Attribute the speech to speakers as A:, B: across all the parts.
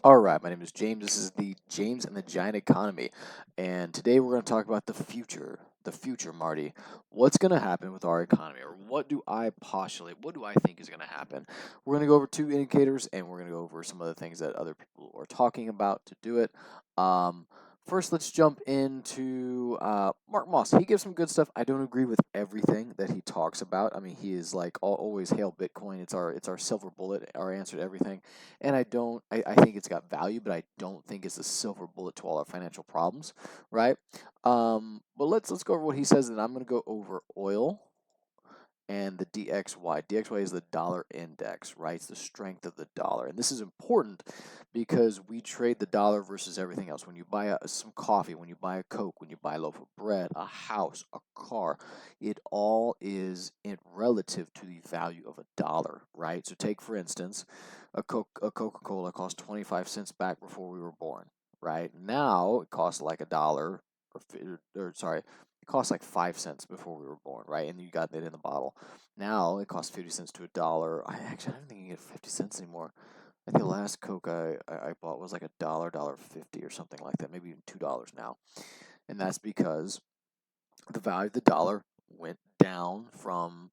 A: All right, my name is James. This is the James and the Giant Economy, and today we're going to talk about the future. The future, Marty. What's going to happen with our economy, or what do I postulate? What do I think is going to happen? We're going to go over two indicators, and we're going to go over some of the things that other people are talking about to do it. Um, First, let's jump into Mark Moss. He gives some good stuff. I don't agree with everything that he talks about. I mean, he is like always hail Bitcoin. It's our silver bullet, our answer to everything. And I think it's got value, but I don't think it's a silver bullet to all our financial problems, right? But let's go over what he says, and I'm going to go over oil and the DXY. DXY is the dollar index, right? It's the strength of the dollar. And this is important because we trade the dollar versus everything else. When you buy some coffee, when you buy a Coke, when you buy a loaf of bread, a house, a car, it all is in relative to the value of a dollar, right? So take, for instance, a Coca-Cola cost 25 cents back before we were born, right? Now it costs like a dollar, or sorry, it cost like 5 cents before we were born, right? And you got that in the bottle. Now it costs 50 cents to a dollar. I don't think you get 50 cents anymore. I think the last Coke I bought was like a dollar 50 or something like that, maybe even $2 now. And that's because the value of the dollar went down from,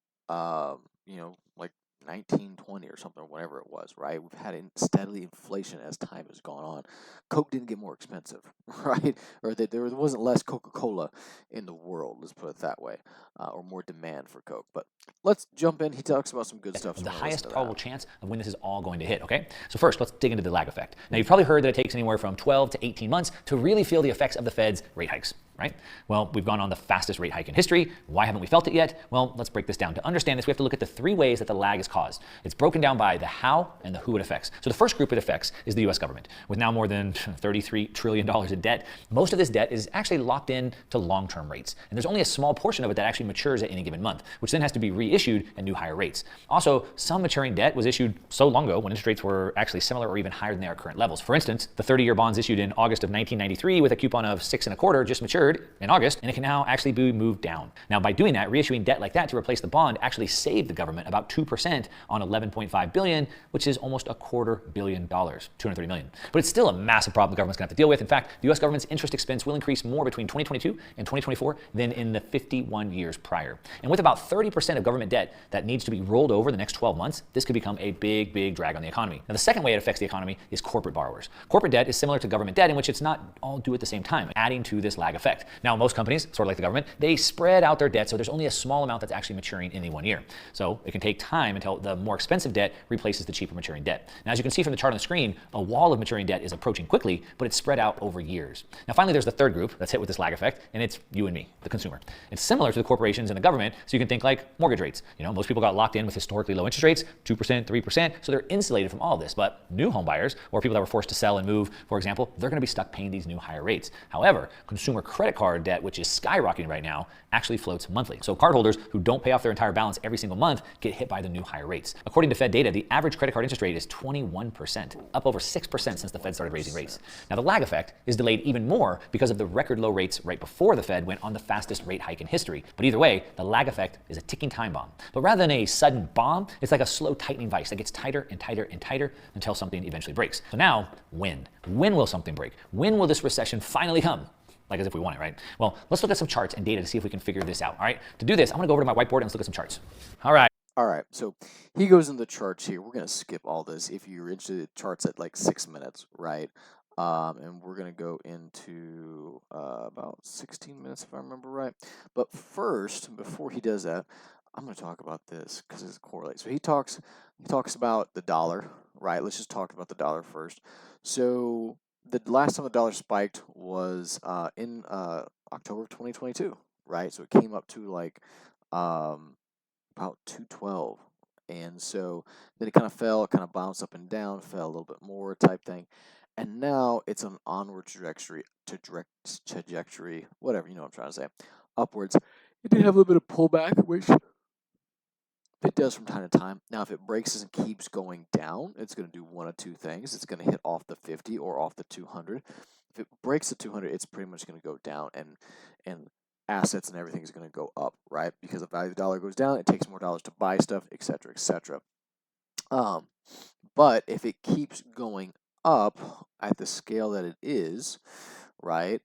A: like 1920 or something, or whatever it was, right? We've had steadily inflation as time has gone on. Coke didn't get more expensive, right? Or that there wasn't less Coca-Cola in the world, let's put it that way, or more demand for Coke. But let's jump in. He talks about some good stuff. So
B: The
A: we're going to listen
B: highest
A: to
B: probable
A: that.
B: chance of when this is all going to hit, okay? So first, let's dig into the lag effect. Now, you've probably heard that it takes anywhere from 12 to 18 months to really feel the effects of the Fed's rate hikes, right? Well, we've gone on the fastest rate hike in history. Why haven't we felt it yet? Well, let's break this down. To understand this, we have to look at the three ways that the lag is caused. It's broken down by the how and the who it affects. So the first group it affects is the US government. With now more than $33 trillion in debt, most of this debt is actually locked in to long-term rates. And there's only a small portion of it that actually matures at any given month, which then has to be reissued at new higher rates. Also, some maturing debt was issued so long ago when interest rates were actually similar or even higher than they are at current levels. For instance, the 30-year bonds issued in August of 1993 with a coupon of 6.25 just matured in August, and it can now actually be moved down. Now, by doing that, reissuing debt like that to replace the bond actually saved the government about 2% on $11.5 billion, which is almost $250 million, $230 million. But it's still a massive problem the government's going to have to deal with. In fact, the U.S. government's interest expense will increase more between 2022 and 2024 than in the 51 years prior. And with about 30% of government debt that needs to be rolled over the next 12 months, this could become a big, big drag on the economy. Now, the second way it affects the economy is corporate borrowers. Corporate debt is similar to government debt in which it's not all due at the same time, adding to this lag effect. Now, most companies, sort of like the government, they spread out their debt, so there's only a small amount that's actually maturing in any one year. So it can take time until the more expensive debt replaces the cheaper maturing debt. Now, as you can see from the chart on the screen, a wall of maturing debt is approaching quickly, but it's spread out over years. Now, finally, there's the third group that's hit with this lag effect, and it's you and me, the consumer. It's similar to the corporations and the government, so you can think like mortgage rates. Most people got locked in with historically low interest rates, 2%, 3%, so they're insulated from all of this. But new home buyers, or people that were forced to sell and move, for example, they're going to be stuck paying these new higher rates. However, consumer credit card debt, which is skyrocketing right now, actually floats monthly. So cardholders who don't pay off their entire balance every single month get hit by the new higher rates. According to Fed data, the average credit card interest rate is 21%, up over 6% since the Fed started raising rates. Now, the lag effect is delayed even more because of the record low rates right before the Fed went on the fastest rate hike in history. But either way, the lag effect is a ticking time bomb. But rather than a sudden bomb, it's like a slow tightening vice that gets tighter and tighter and tighter until something eventually breaks. So now, when? When will something break? When will this recession finally come? Like as if we want it, right? Well, let's look at some charts and data to see if we can figure this out, all right? To do this, I'm gonna go over to my whiteboard and let's look at some charts. All right.
A: All right, so he goes in the charts here. We're going to skip all this if you're interested in charts at like 6 minutes, right? And we're going to go into about 16 minutes if I remember right. But first, before he does that, I'm going to talk about this because it correlates. So he talks about the dollar, right? Let's just talk about the dollar first. So the last time the dollar spiked was in October of 2022, right? So it came up to like about 212. And so then it kind of fell, kind of bounced up and down, fell a little bit more type thing. And now it's an onward trajectory, whatever, you know what I'm trying to say, upwards. It did have a little bit of pullback, which it does from time to time. Now, if it breaks and keeps going down, it's going to do one of two things. It's going to hit off the 50 or off the 200. If it breaks the 200, it's pretty much going to go down, and assets and everything is going to go up, right? Because the value of the dollar goes down, it takes more dollars to buy stuff, etc., etc. But if it keeps going up at the scale that it is, right,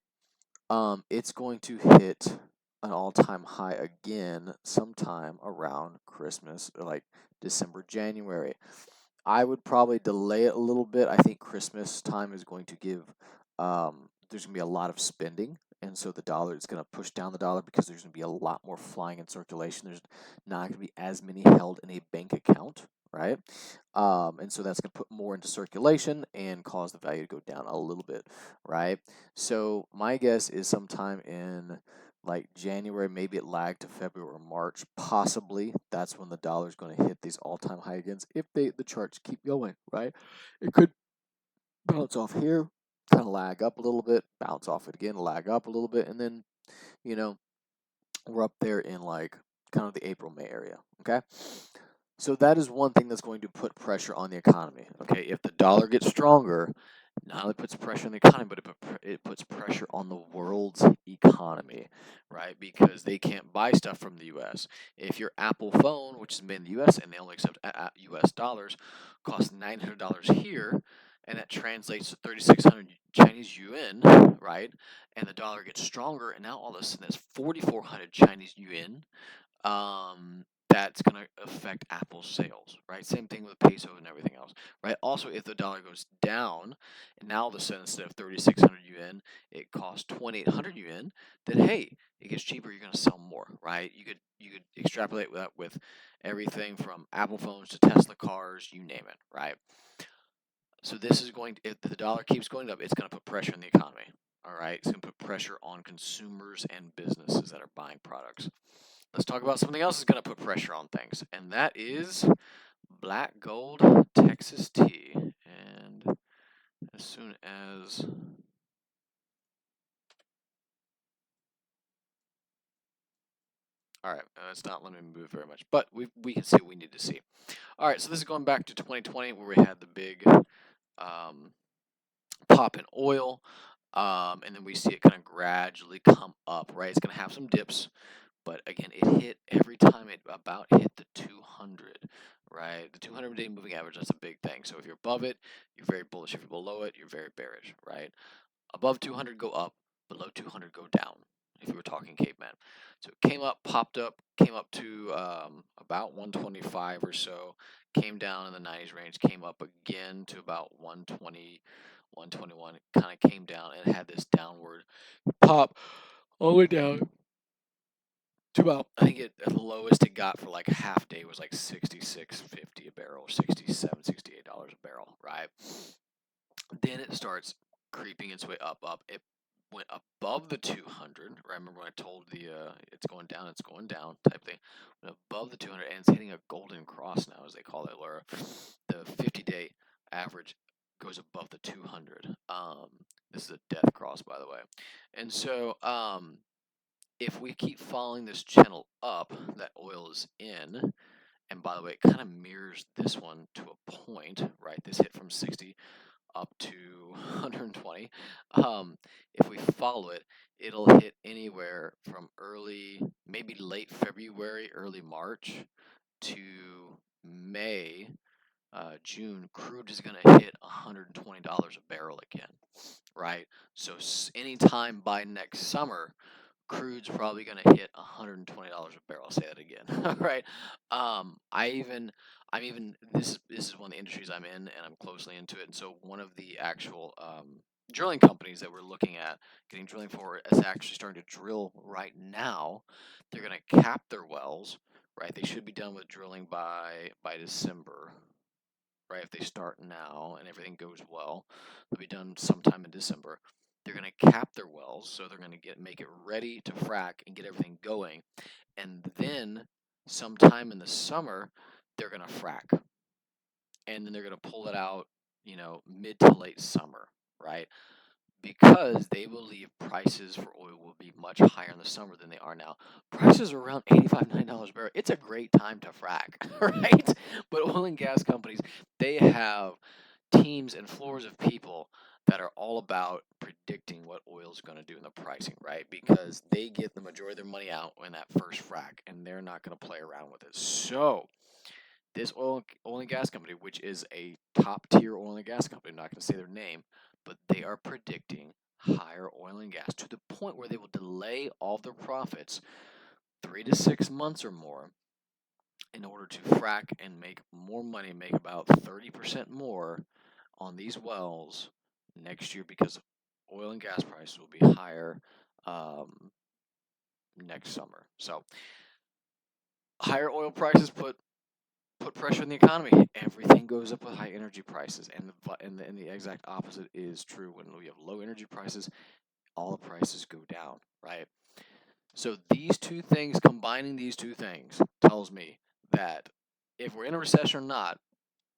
A: it's going to hit an all-time high again sometime around Christmas, or like December, January. I would probably delay it a little bit. I think Christmas time is going to give, there's going to be a lot of spending. And so the dollar is going to push down the dollar because there's going to be a lot more flying in circulation. There's not going to be as many held in a bank account, right? And so that's going to put more into circulation and cause the value to go down a little bit, right? So my guess is sometime in like January, maybe it lagged to February or March, possibly. That's when the dollar is going to hit these all-time high again if the charts keep going, right? It could bounce off here, kind of lag up a little bit, bounce off it again, lag up a little bit, and then you know we're up there in like kind of the April May area. Okay, so that is one thing that's going to put pressure on the economy. Okay, if the dollar gets stronger, not only puts pressure on the economy, but it puts pressure on the world's economy, right? Because they can't buy stuff from the U.S. If your Apple phone, which is made in the U.S. and they only accept U.S. dollars, costs $900 here, and that translates to 3,600 Chinese yuan, right? And the dollar gets stronger, and now all of a sudden that's 4,400 Chinese yuan. That's going to affect Apple's sales, right? Same thing with peso and everything else, right? Also, if the dollar goes down, and now all of a sudden instead of 3,600 yuan, it costs 2,800 yuan, then hey, it gets cheaper. You're going to sell more, right? You could extrapolate that with everything from Apple phones to Tesla cars, you name it, right? So this is going to, if the dollar keeps going up, it's going to put pressure on the economy. All right, it's going to put pressure on consumers and businesses that are buying products. Let's talk about something else that's going to put pressure on things, and that is black gold Texas tea. And as soon as all right, it's not letting me move very much, but we can see what we need to see. All right, so this is going back to 2020 where we had the big pop in oil, and then we see it kind of gradually come up. Right, it's going to have some dips. But again, it hit every time it about hit the 200, right? The 200-day moving average, that's a big thing. So if you're above it, you're very bullish. If you're below it, you're very bearish, right? Above 200, go up. Below 200, go down, if you were talking caveman. So it came up, popped up, came up to about 125 or so, came down in the 90s range, came up again to about 120, 121, kind of came down and had this downward pop all the way down to about, I think at the lowest it got for like a half day was like 66.50 a barrel, 67, $68 a barrel, right? Then it starts creeping its way up. It went above the 200. Right? Remember when I told the it's going down type thing. Went above the 200 and it's hitting a golden cross now, as they call it, where the 50-day average goes above the 200. This is a death cross, by the way, and so if we keep following this channel up that oil is in, and by the way, it kind of mirrors this one to a point, right? This hit from 60 up to 120. If we follow it, it'll hit anywhere from early, maybe late February, early March to May, June. Crude is going to hit $120 a barrel again, right? So anytime by next summer, crude's probably going to hit $120 a barrel. I'll say that again. All right. I'm even this is one of the industries I'm in, and I'm closely into it. And so one of the actual drilling companies that we're looking at getting drilling for is actually starting to drill right now. They're going to cap their wells. Right. They should be done with drilling by December. Right. If they start now and everything goes well, they'll be done sometime in December. They're going to cap their wells, so they're going to make it ready to frack and get everything going. And then sometime in the summer, they're going to frack. And then they're going to pull it out, mid to late summer, right? Because they believe prices for oil will be much higher in the summer than they are now. Prices are around $85, $90 a barrel. It's a great time to frack, right? But oil and gas companies, they have teams and floors of people that are all about predicting what oil is going to do in the pricing, right? Because they get the majority of their money out in that first frac, and they're not going to play around with it. So this oil and gas company, which is a top tier oil and gas company, I'm not going to say their name, but they are predicting higher oil and gas to the point where they will delay all of their profits 3 to 6 months or more in order to frack and make more money, make about 30% more on these wells next year because oil and gas prices will be higher next summer. So higher oil prices put pressure on the economy. Everything goes up with high energy prices, and the exact opposite is true. When we have low energy prices, all the prices go down, right? So these two things, combining these two things, tells me that if we're in a recession or not,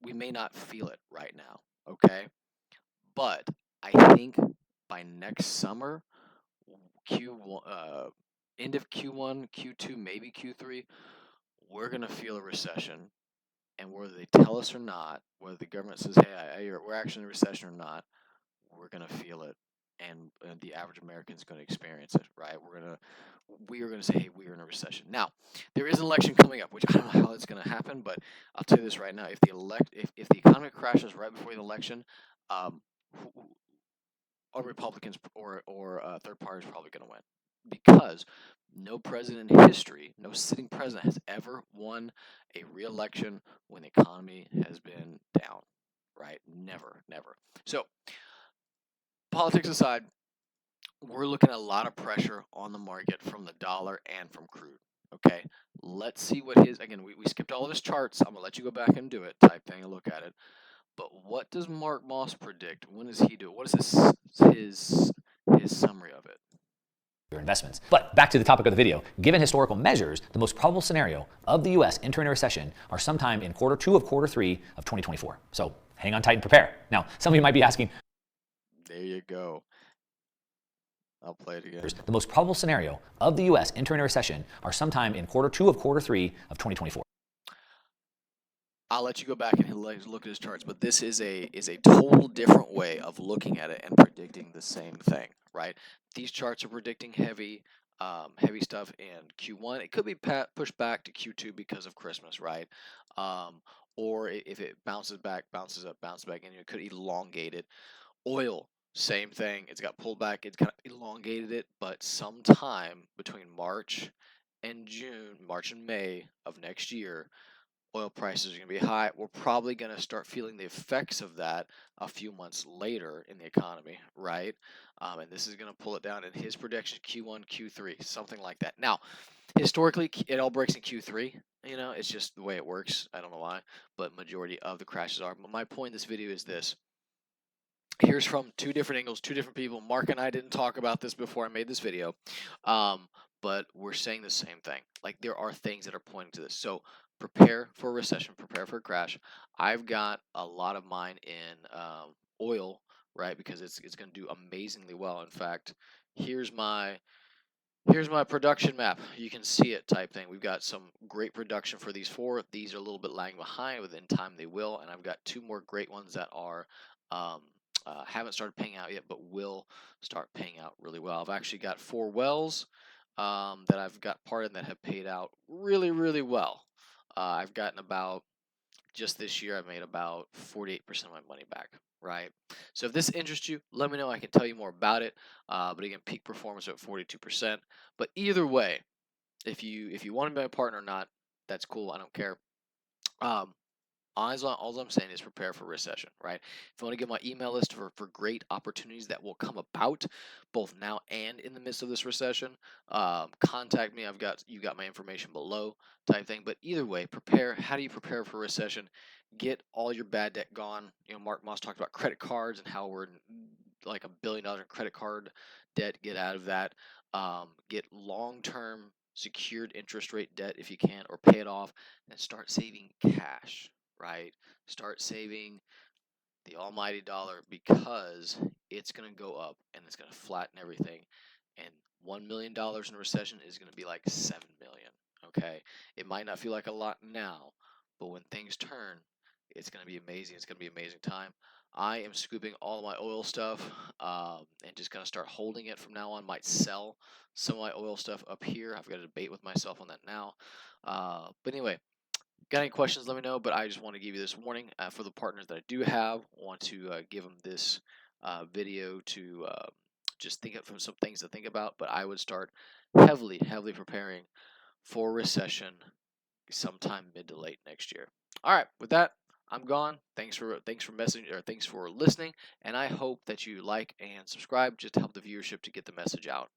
A: we may not feel it right now, okay? But I think by next summer, Q1, end of Q1, Q2, maybe Q3, we're gonna feel a recession, and whether they tell us or not, whether the government says, "Hey, we're actually in a recession" or not, we're gonna feel it, and the average American is gonna experience it, right? We are gonna say, "Hey, we are in a recession." Now, there is an election coming up, which I don't know how it's gonna happen, but I'll tell you this right now: if the economy crashes right before the election, um, a Republicans or third party is probably gonna win because no president in history, no sitting president has ever won a re-election when the economy has been down, right? Never, never. So, politics aside, we're looking at a lot of pressure on the market from the dollar and from crude. Okay, let's see what his again. We skipped all of his charts. I'm gonna let you go back and do it, type thing, and look at it. But what does Mark Moss predict? When does he do it? What is his summary of it?
B: Your investments. But back to the topic of the video. Given historical measures, the most probable scenario of the U.S. entering a recession are sometime in quarter two of quarter three of 2024. So hang on tight and prepare. Now, some of you might be asking,
A: There you go. I'll play it again.
B: the most probable scenario of the U.S. entering a recession are sometime in quarter two of quarter three of 2024.
A: I'll let you go back and look at his charts, but this is a total different way of looking at it and predicting the same thing, right? These charts are predicting heavy stuff in Q1. It could be pushed back to Q2 because of Christmas, right? Or if it bounces back, bounces up, bounces back, and it could elongate it. Oil, same thing. It's got pulled back. It's kind of elongated it, but sometime between March and June, March and May of next year, oil prices are going to be high. We're probably going to start feeling the effects of that a few months later in the economy, right? And this is going to pull it down in his prediction Q1, Q3, something like that. Now, historically, it all breaks in Q3. You know, it's just the way it works. I don't know why, but majority of the crashes are. But my point in this video is this. Here's from two different angles, two different people. Mark and I didn't talk about this before I made this video, but we're saying the same thing. Like, there are things that are pointing to this. So prepare for a recession, prepare for a crash. I've got a lot of mine in oil, right? Because it's going to do amazingly well. In fact, here's my production map. You can see it, type thing. We've got some great production for these four. These are a little bit lagging behind. Within time, they will. And I've got two more great ones that are haven't started paying out yet, but will start paying out really well. I've actually got 4 wells that I've got part in that have paid out really, really well. I've gotten about, just this year, I made about 48% of my money back, right? So if this interests you, let me know. I can tell you more about it. But again, peak performance at 42%. But either way, if you want to be my partner or not, that's cool. I don't care. All I'm saying is prepare for recession, right? If you want to get my email list for great opportunities that will come about both now and in the midst of this recession, contact me. You got my information below, type thing. But either way, prepare. How do you prepare for recession? Get all your bad debt gone. You know, Mark Moss talked about credit cards and how we're in like $1 billion in credit card debt. Get out of that. Get long-term secured interest rate debt if you can, or pay it off, and start saving cash, right? Start saving the almighty dollar, because it's going to go up and it's going to flatten everything. And $1 million in a recession is going to be like 7 million. Okay, it might not feel like a lot now, but when things turn, it's going to be amazing. It's going to be an amazing time. I am scooping all of my oil stuff and just going to start holding it from now on. Might sell some of my oil stuff up here. I've got a debate with myself on that now. But anyway, Got any questions, let me know, but I just want to give you this warning for the partners that I do have. I want to give them this video to just think of some things to think about, but I would start heavily preparing for recession sometime mid to late next year. All right, with that, I'm gone. Thanks for messaging, or thanks for listening, and I hope that you like and subscribe just to help the viewership to get the message out.